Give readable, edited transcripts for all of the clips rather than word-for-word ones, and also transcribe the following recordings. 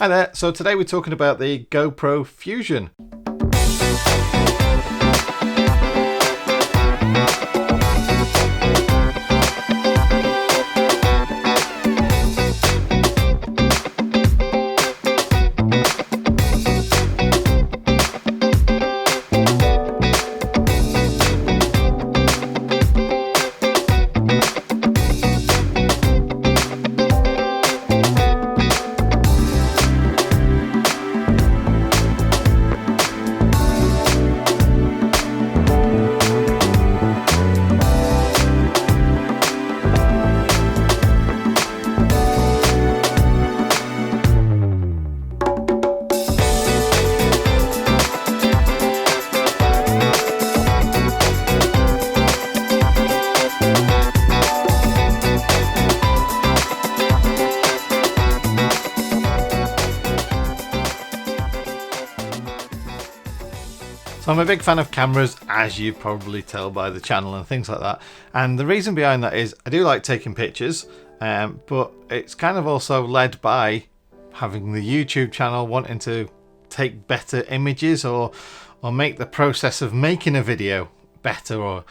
Hi there, so today we're talking about the GoPro Fusion. So I'm a big fan of cameras, as you probably tell by the channel and things like that. And the reason behind that is I do like taking pictures, but it's kind of also led by having the YouTube channel, wanting to take better images or make the process of making a video better or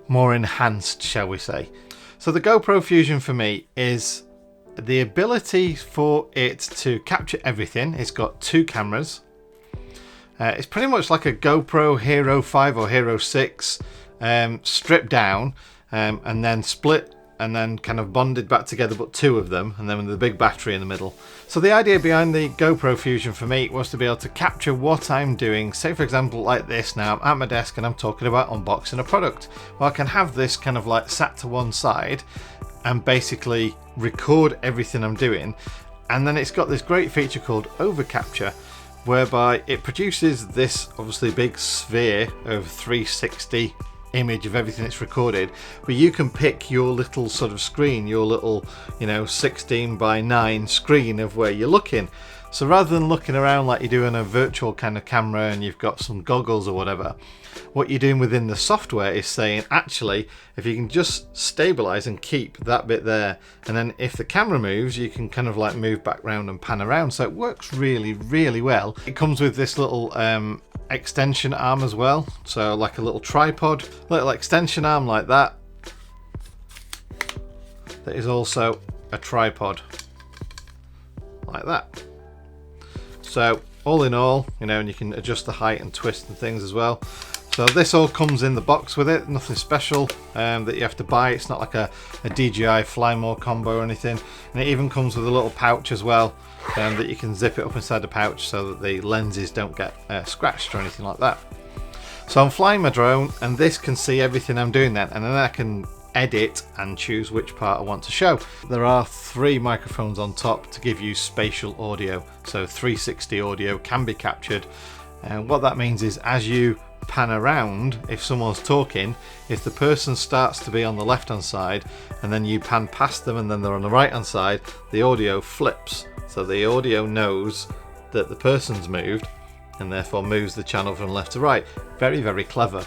more enhanced, shall we say. So the GoPro Fusion for me is the ability for it to capture everything. It's got two cameras. It's pretty much like a GoPro Hero 5 or Hero 6 stripped down and then split and then kind of bonded back together, but two of them, and then with the big battery in the middle. So the idea behind the GoPro Fusion for me was to be able to capture what I'm doing. Say for example like this, now I'm at my desk and I'm talking about unboxing a product. Well, I can have this kind of like sat to one side and basically record everything I'm doing, and then it's got this great feature called over capture, whereby it produces this obviously big sphere of 360 image of everything it's recorded, but you can pick your little sort of screen, your little 16 by 9 screen of where you're looking. So rather than looking around like you do in a virtual kind of camera and you've got some goggles or whatever, what you're doing within the software is saying, actually, if you can just stabilize and keep that bit there, and then if the camera moves, you can kind of like move back round and pan around. So it works really, really well. It comes with this little extension arm as well. So like a little tripod, little extension arm like that. That is also a tripod like that. So all in all, and you can adjust the height and twist and things as well. So this all comes in the box with it, nothing special that you have to buy. It's not like a DJI Fly More combo or anything. And it even comes with a little pouch as well that you can zip it up inside the pouch so that the lenses don't get scratched or anything like that. So I'm flying my drone and this can see everything I'm doing then, and then I can edit and choose which part I want to show. There are 3 microphones on top to give you spatial audio, so 360 audio can be captured, and what that means is as you pan around, if someone's talking, if the person starts to be on the left hand side and then you pan past them and then they're on the right hand side, the audio flips, so the audio knows that the person's moved and therefore moves the channel from left to right. Very, very clever.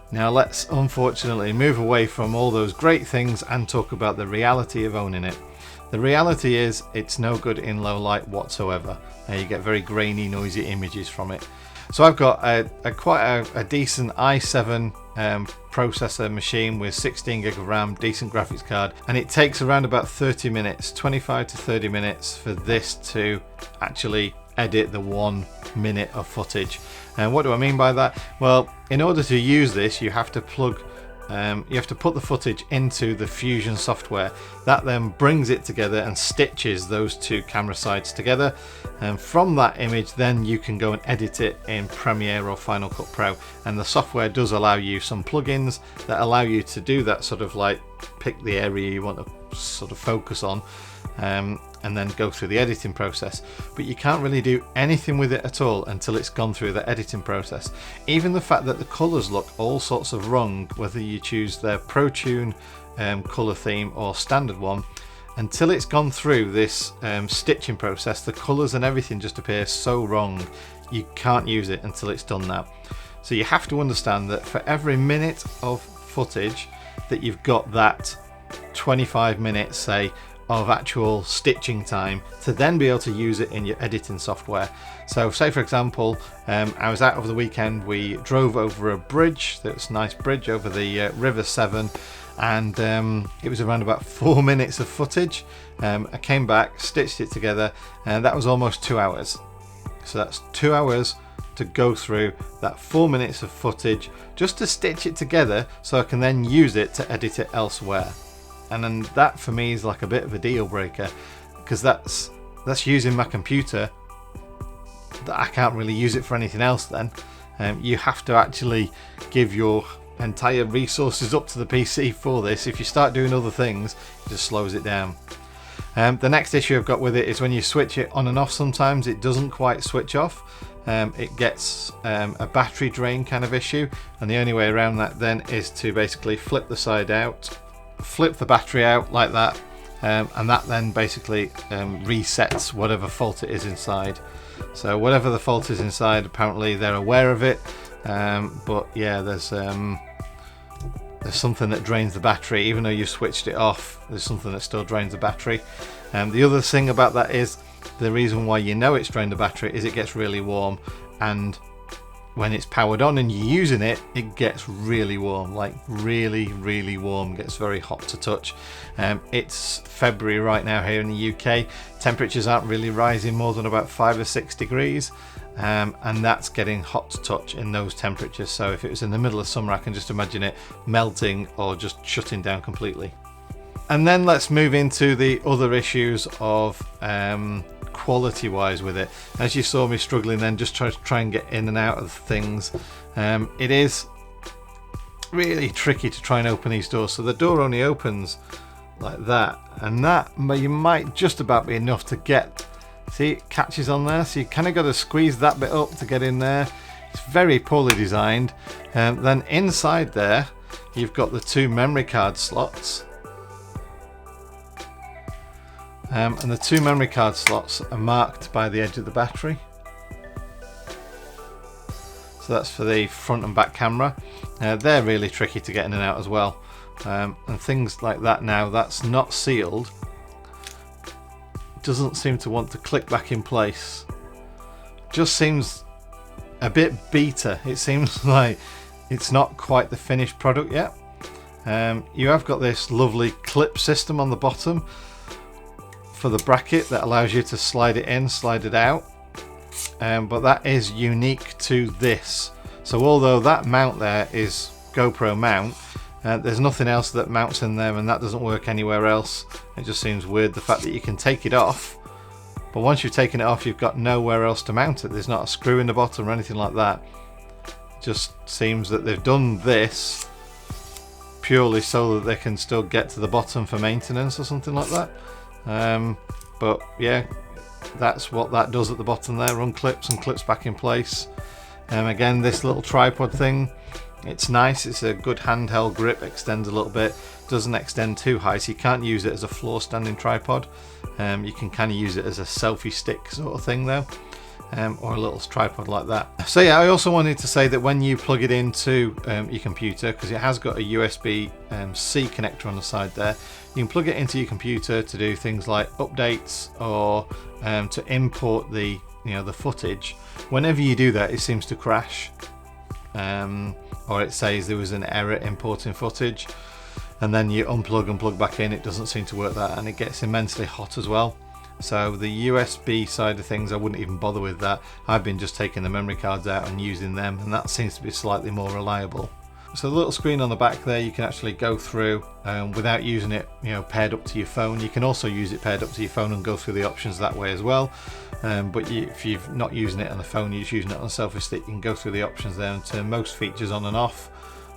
Now let's unfortunately move away from all those great things and talk about the reality of owning it. The reality is it's no good in low light whatsoever. You get very grainy, noisy images from it. So I've got quite a decent i7 processor machine with 16 gig of RAM, decent graphics card, and it takes around about 30 minutes, 25 to 30 minutes for this to actually edit the 1 minute of footage. And what do I mean by that? Well, in order to use this, you have to put the footage into the Fusion software. That then brings it together and stitches those two camera sides together, and from that image then you can go and edit it in Premiere or Final Cut Pro. And the software does allow you some plugins that allow you to do that, sort of like pick the area you want to sort of focus on, and then go through the editing process. But you can't really do anything with it at all until it's gone through the editing process. Even the fact that the colors look all sorts of wrong, whether you choose their ProTune color theme or standard one, until it's gone through this stitching process, the colors and everything just appear so wrong. You can't use it until it's done that. So you have to understand that for every minute of footage that you've got that 25 minutes, say, of actual stitching time to then be able to use it in your editing software. So say for example, I was out over the weekend, we drove over a bridge, that's a nice bridge over the River Severn, and it was around about 4 minutes of footage. I came back, stitched it together, and that was almost 2 hours. So that's 2 hours to go through that 4 minutes of footage just to stitch it together so I can then use it to edit it elsewhere. And then that for me is like a bit of a deal breaker, because that's using my computer that I can't really use it for anything else then. You have to actually give your entire resources up to the PC for this. If you start doing other things, it just slows it down. The next issue I've got with it is when you switch it on and off, sometimes it doesn't quite switch off. It gets a battery drain kind of issue, and the only way around that then is to basically flip the side out, flip the battery out like that, and that then basically resets whatever fault it is inside. So whatever the fault is inside, apparently they're aware of it, but yeah, there's something that drains the battery. Even though you've switched it off, there's something that still drains the battery. The other thing about that is, the reason why you know it's drained the battery is it gets really warm, and when it's powered on and you're using it, it gets really warm, like really warm, gets very hot to touch. It's February right now here in the UK. Temperatures aren't really rising more than about 5 or 6 degrees, and that's getting hot to touch in those temperatures. So if it was in the middle of summer, I can just imagine it melting or just shutting down completely. And then let's move into the other issues of quality wise with it. As you saw me struggling then just try and get in and out of things, it is really tricky to try and open these doors. So the door only opens like that, and that you might just about be enough to get, see, it catches on there, so you kind of got to squeeze that bit up to get in there. It's very poorly designed. Then inside there you've got the 2 memory card slots, and the 2 memory card slots are marked by the edge of the battery. So that's for the front and back camera. They're really tricky to get in and out as well. And things like that, now that's not sealed, doesn't seem to want to click back in place. Just seems a bit beta. It seems like it's not quite the finished product yet. You have got this lovely clip system on the bottom for the bracket that allows you to slide it in, slide it out, but that is unique to this. So although that mount there is GoPro mount, there's nothing else that mounts in there, and that doesn't work anywhere else. It just seems weird, the fact that you can take it off, but once you've taken it off you've got nowhere else to mount it. There's not a screw in the bottom or anything like that. It just seems that they've done this purely so that they can still get to the bottom for maintenance or something like that. But yeah, that's what that does at the bottom there, unclips and clips back in place. Again, this little tripod thing, it's nice, it's a good handheld grip, extends a little bit, doesn't extend too high, so you can't use it as a floor standing tripod. You can kind of use it as a selfie stick sort of thing though, or a little tripod like that. So yeah, I also wanted to say that when you plug it into your computer, because it has got a USB-C connector on the side there, you can plug it into your computer to do things like updates or to import the footage. Whenever you do that, it seems to crash, or it says there was an error importing footage, and then you unplug and plug back in, it doesn't seem to work that, and it gets immensely hot as well. So the USB side of things, I wouldn't even bother with that. I've been just taking the memory cards out and using them, and that seems to be slightly more reliable. So the little screen on the back there, you can actually go through without using it paired up to your phone. You can also use it paired up to your phone and go through the options that way as well. But if you're not using it on the phone, you're just using it on a selfie stick, you can go through the options there and turn most features on and off,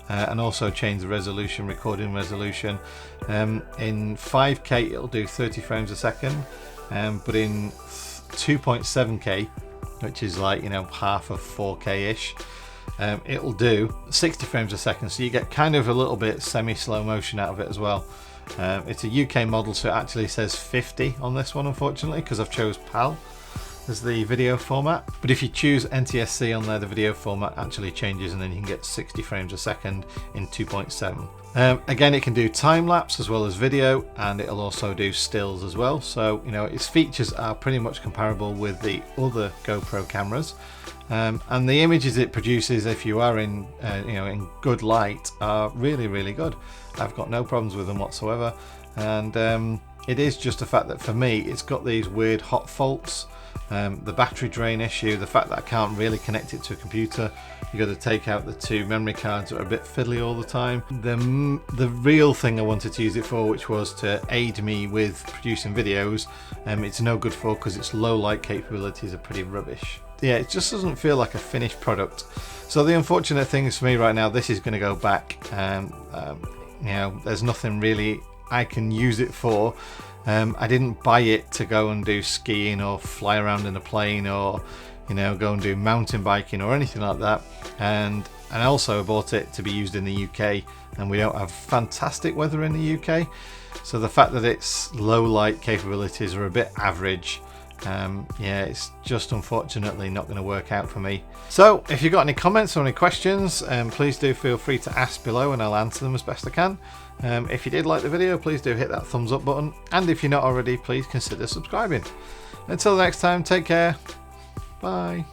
and also change the resolution, recording resolution. In 5K it'll do 30 frames a second, but in 2.7K, which is like half of 4K-ish, it'll do 60 frames a second, so you get kind of a little bit semi-slow motion out of it as well. It's a UK model, so it actually says 50 on this one, unfortunately, because I've chose PAL. as the video format, but if you choose NTSC on there, the video format actually changes, and then you can get 60 frames a second in 2.7. Again, it can do time lapse as well as video, and it'll also do stills as well. So you know, its features are pretty much comparable with the other GoPro cameras, and the images it produces, if you are in you know, in good light, are really good. I've got no problems with them whatsoever, and it is just the fact that for me it's got these weird hot faults. The battery drain issue, the fact that I can't really connect it to a computer, you got to take out the two memory cards that are a bit fiddly all the time. The real thing I wanted to use it for, which was to aid me with producing videos, it's no good for, because its low light capabilities are pretty rubbish. Yeah, it just doesn't feel like a finished product. So the unfortunate thing is for me right now, this is going to go back. You know, there's nothing really I can use it for. I didn't buy it to go and do skiing or fly around in a plane, or you know, go and do mountain biking or anything like that. And also I bought it to be used in the UK, and we don't have fantastic weather in the UK, so the fact that its low light capabilities are a bit average, yeah, it's just unfortunately not going to work out for me. So if you've got any comments or any questions, please do feel free to ask below, and I'll answer them as best I can. If you did like the video, please do hit that thumbs up button, and if you're not already, please consider subscribing. Until next time, take care, bye.